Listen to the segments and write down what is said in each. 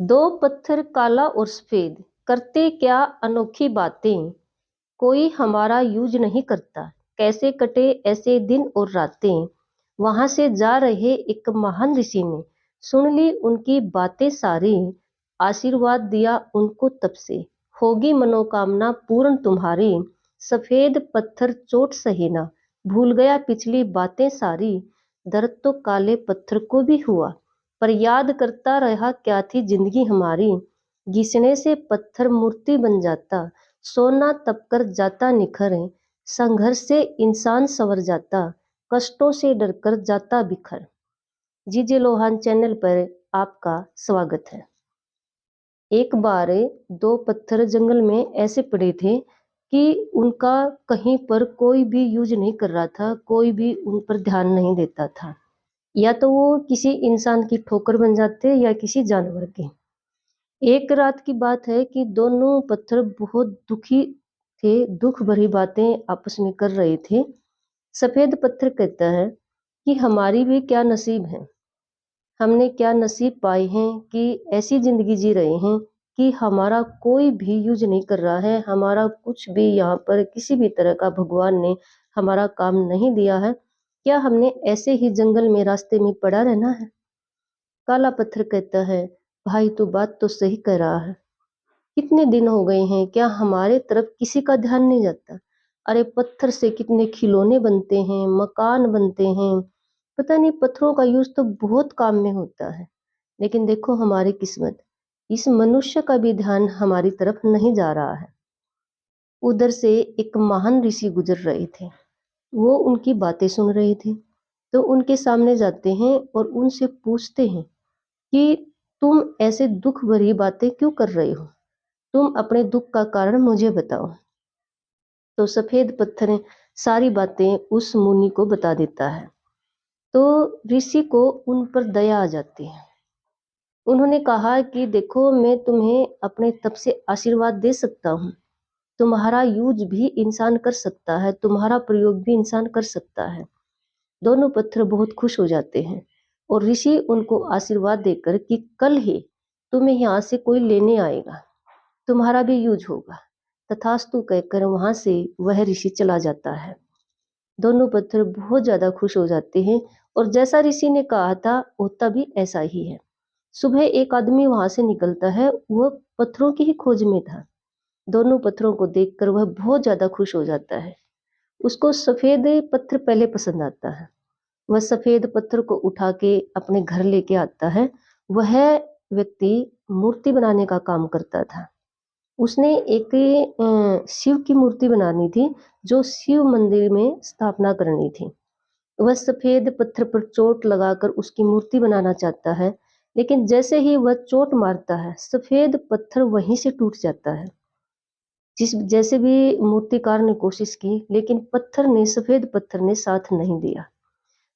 दो पत्थर काला और सफेद करते क्या अनोखी बातें। कोई हमारा यूज नहीं करता, कैसे कटे ऐसे दिन और रातें। वहां से जा रहे एक महान ऋषि ने सुन ली उनकी बातें सारी। आशीर्वाद दिया उनको तब से होगी मनोकामना पूर्ण तुम्हारी। सफेद पत्थर चोट सहे ना, भूल गया पिछली बातें सारी। दर्द तो काले पत्थर को भी हुआ, पर याद करता रहा क्या थी जिंदगी हमारी। घिसने से पत्थर मूर्ति बन जाता, सोना तप कर जाता निखर। संघर्ष से इंसान संवर जाता, कष्टों से डरकर जाता बिखर। जीजे लोहान चैनल पर आपका स्वागत है। एक बार दो पत्थर जंगल में ऐसे पड़े थे कि उनका कहीं पर कोई भी यूज नहीं कर रहा था, कोई भी उन पर ध्यान नहीं देता था। या तो वो किसी इंसान की ठोकर बन जाते या किसी जानवर की। एक रात की बात है कि दोनों पत्थर बहुत दुखी थे, दुख भरी बातें आपस में कर रहे थे। सफेद पत्थर कहता है कि हमारी भी क्या नसीब है, हमने क्या नसीब पाए हैं कि ऐसी जिंदगी जी रहे हैं कि हमारा कोई भी यूज नहीं कर रहा है, हमारा कुछ भी यहाँ पर किसी भी तरह का भगवान ने हमारा काम नहीं दिया है। क्या हमने ऐसे ही जंगल में रास्ते में पड़ा रहना है? काला पत्थर कहता है, भाई तू बात तो सही कह रहा है। कितने दिन हो गए हैं, क्या हमारे तरफ किसी का ध्यान नहीं जाता? अरे पत्थर से कितने खिलौने बनते हैं, मकान बनते हैं। पता नहीं पत्थरों का यूज तो बहुत काम में होता है। लेकिन देखो हमारी किस्मत, इस मनुष्य का भी ध्यान हमारी तरफ नहीं जा रहा है। उधर से एक महान ऋषि गुजर रहे थे, वो उनकी बातें सुन रहे थे। तो उनके सामने जाते हैं और उनसे पूछते हैं कि तुम ऐसे दुख भरी बातें क्यों कर रहे हो? तुम अपने दुख का कारण मुझे बताओ। तो सफेद पत्थर सारी बातें उस मुनि को बता देता है। तो ऋषि को उन पर दया आ जाती है। उन्होंने कहा कि देखो मैं तुम्हें अपने तप से आशीर्वाद दे सकता हूँ, तुम्हारा यूज भी इंसान कर सकता है, तुम्हारा प्रयोग भी इंसान कर सकता है। दोनों पत्थर बहुत खुश हो जाते हैं और ऋषि उनको आशीर्वाद देकर कि कल ही तुम्हें यहाँ से कोई लेने आएगा, तुम्हारा भी यूज होगा। तथास्तु कहकर वहां से वह ऋषि चला जाता है। दोनों पत्थर बहुत ज्यादा खुश हो जाते हैं और जैसा ऋषि ने कहा था होता भी ऐसा ही है। सुबह एक आदमी वहां से निकलता है, वह पत्थरों की ही खोज में था। दोनों पत्थरों को देखकर वह बहुत ज्यादा खुश हो जाता है। उसको सफेद पत्थर पहले पसंद आता है। वह सफेद पत्थर को उठा के अपने घर लेके आता है। वह व्यक्ति मूर्ति बनाने का काम करता था। उसने एक शिव की मूर्ति बनानी थी, जो शिव मंदिर में स्थापना करनी थी। वह सफेद पत्थर पर चोट लगाकर उसकी मूर्ति बनाना चाहता है, लेकिन जैसे ही वह चोट मारता है सफेद पत्थर वहीं से टूट जाता है। जिस जैसे भी मूर्तिकार ने कोशिश की, लेकिन सफेद पत्थर ने साथ नहीं दिया।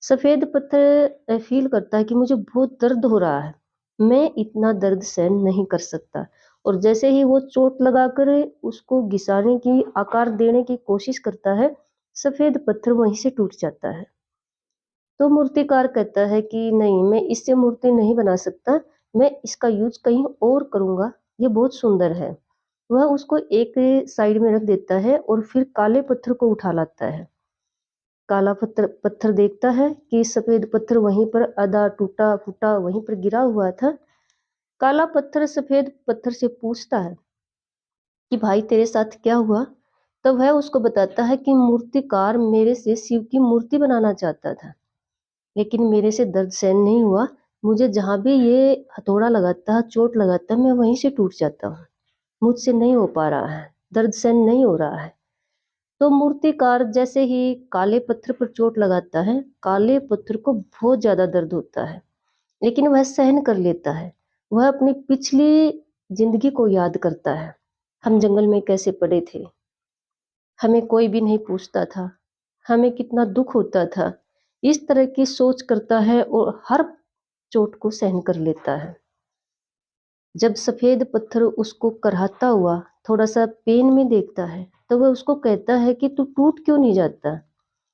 सफेद पत्थर फील करता है कि मुझे बहुत दर्द हो रहा है, मैं इतना दर्द सहन नहीं कर सकता। और जैसे ही वो चोट लगाकर उसको घिसाने की आकार देने की कोशिश करता है, सफेद पत्थर वहीं से टूट जाता है। तो मूर्तिकार कहता है कि नहीं, मैं इससे मूर्ति नहीं बना सकता, मैं इसका यूज कहीं और करूंगा, ये बहुत सुंदर है। वह उसको एक साइड में रख देता है और फिर काले पत्थर को उठा लाता है। काला पत्थर पत्थर देखता है कि सफेद पत्थर वहीं पर आधा टूटा फूटा वहीं पर गिरा हुआ था। काला पत्थर सफेद पत्थर से पूछता है कि भाई तेरे साथ क्या हुआ? तब वह उसको बताता है कि मूर्तिकार मेरे से शिव की मूर्ति बनाना चाहता था, लेकिन मेरे से दर्द सहन नहीं हुआ। मुझे जहां भी ये हथौड़ा लगाता है, चोट लगाता है, मैं वहीं से टूट जाता हूँ। मुझसे नहीं हो पा रहा है, दर्द सहन नहीं हो रहा है। तो मूर्तिकार जैसे ही काले पत्थर पर चोट लगाता है, काले पत्थर को बहुत ज्यादा दर्द होता है, लेकिन वह सहन कर लेता है। वह अपनी पिछली जिंदगी को याद करता है। हम जंगल में कैसे पड़े थे, हमें कोई भी नहीं पूछता था, हमें कितना दुख होता था। इस तरह की सोच करता है और हर चोट को सहन कर लेता है। जब सफेद पत्थर उसको कराहता हुआ थोड़ा सा पेन में देखता है, तो वह उसको कहता है कि तू टूट क्यों नहीं जाता?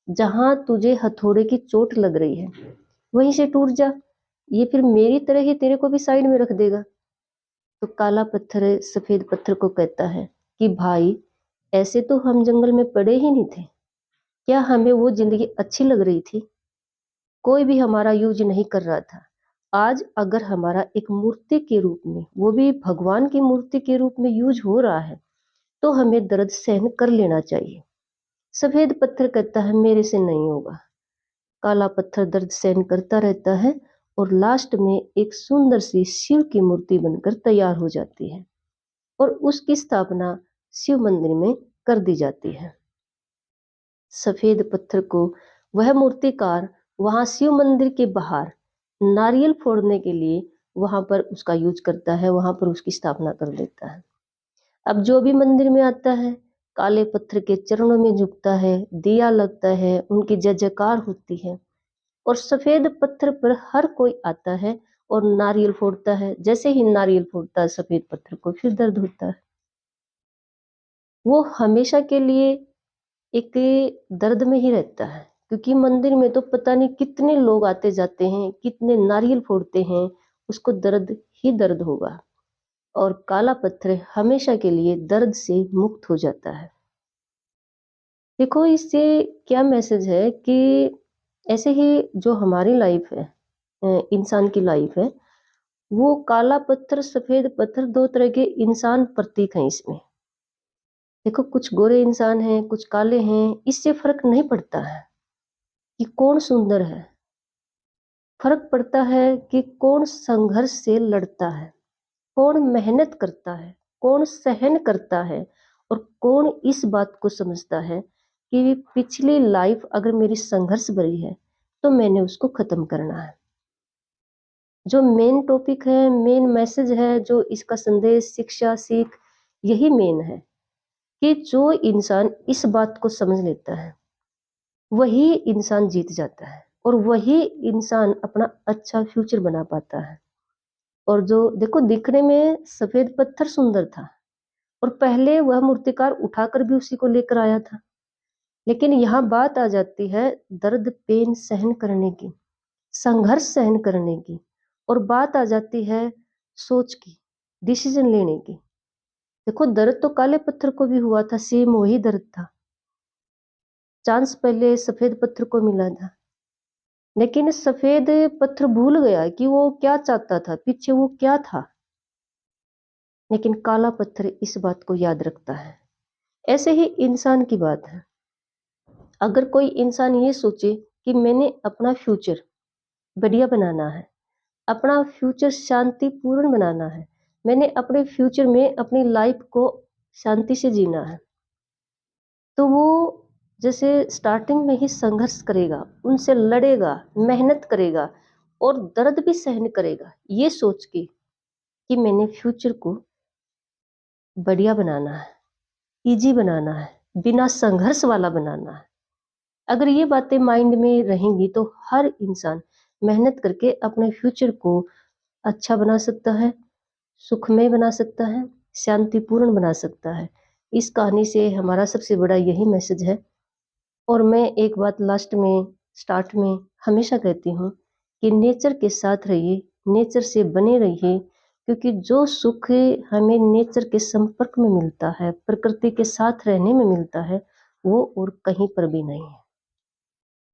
जहां तुझे हथौड़े की चोट लग रही है वहीं से टूट जा, ये फिर मेरी तरह ही तेरे को भी साइड में रख देगा। तो काला पत्थर सफेद पत्थर को कहता है कि भाई, ऐसे तो हम जंगल में पड़े ही नहीं थे। क्या हमें वो जिंदगी अच्छी लग रही थी? कोई भी हमारा यूज नहीं कर रहा था। आज अगर हमारा एक मूर्ति के रूप में, वो भी भगवान की मूर्ति के रूप में यूज हो रहा है, तो हमें दर्द सहन कर लेना चाहिए। सफेद पत्थर कहता है मेरे से नहीं होगा। काला पत्थर दर्द सहन करता रहता है और लास्ट में एक सुंदर सी शिव की मूर्ति बनकर तैयार हो जाती है और उसकी स्थापना शिव मंदिर में कर दी जाती है। सफेद पत्थर को वह मूर्तिकार वहां शिव मंदिर के बाहर नारियल फोड़ने के लिए वहां पर उसका यूज करता है, वहां पर उसकी स्थापना कर देता है। अब जो भी मंदिर में आता है, काले पत्थर के चरणों में झुकता है, दिया लगता है, उनकी जय जयकार होती है और सफेद पत्थर पर हर कोई आता है और नारियल फोड़ता है। जैसे ही नारियल फोड़ता है सफेद पत्थर को फिर दर्द होता है। वो हमेशा के लिए एक दर्द में ही रहता है, क्योंकि मंदिर में तो पता नहीं कितने लोग आते जाते हैं, कितने नारियल फोड़ते हैं, उसको दर्द ही दर्द होगा। और काला पत्थर हमेशा के लिए दर्द से मुक्त हो जाता है। देखो, इससे क्या मैसेज है कि ऐसे ही जो हमारी लाइफ है, इंसान की लाइफ है, वो काला पत्थर सफेद पत्थर दो तरह के इंसान प्रतीक हैं इसमें। देखो, कुछ गोरे इंसान हैं, कुछ काले हैं, इससे फर्क नहीं पड़ता है कि कौन सुंदर है। फर्क पड़ता है कि कौन संघर्ष से लड़ता है, कौन मेहनत करता है, कौन सहन करता है और कौन इस बात को समझता है कि पिछली लाइफ अगर मेरी संघर्ष भरी है तो मैंने उसको खत्म करना है। जो मेन टॉपिक है, मेन मैसेज है, जो इसका संदेश, शिक्षा, सीख, यही मेन है कि जो इंसान इस बात को समझ लेता है वही इंसान जीत जाता है और वही इंसान अपना अच्छा फ्यूचर बना पाता है। और जो देखो, दिखने में सफेद पत्थर सुंदर था और पहले वह मूर्तिकार उठाकर भी उसी को लेकर आया था, लेकिन यहाँ बात आ जाती है दर्द पेन सहन करने की, संघर्ष सहन करने की, और बात आ जाती है सोच की, डिसीजन लेने की। देखो, दर्द तो काले पत्थर को भी हुआ था, सेम वही दर्द था। चांस पहले सफेद पत्थर को मिला था, लेकिन सफेद पत्थर भूल गया कि वो क्या चाहता था, पीछे वो क्या था। लेकिन काला पत्थर इस बात को याद रखता है। ऐसे ही इंसान की बात है। अगर कोई इंसान ये सोचे कि मैंने अपना फ्यूचर बढ़िया बनाना है, अपना फ्यूचर शांतिपूर्ण बनाना है, मैंने अपने फ्यूचर में अपनी लाइफ को शांति से जीना है, तो वो जैसे स्टार्टिंग में ही संघर्ष करेगा, उनसे लड़ेगा, मेहनत करेगा और दर्द भी सहन करेगा, ये सोच के कि मैंने फ्यूचर को बढ़िया बनाना है, इजी बनाना है, बिना संघर्ष वाला बनाना है। अगर ये बातें माइंड में रहेंगी तो हर इंसान मेहनत करके अपने फ्यूचर को अच्छा बना सकता है, सुखमय बना सकता है, शांतिपूर्ण बना सकता है। इस कहानी से हमारा सबसे बड़ा यही मैसेज है। और मैं एक बात लास्ट में, स्टार्ट में हमेशा कहती हूँ कि नेचर के साथ रहिए, नेचर से बने रहिए, क्योंकि जो सुख हमें नेचर के संपर्क में मिलता है, प्रकृति के साथ रहने में मिलता है, वो और कहीं पर भी नहीं है।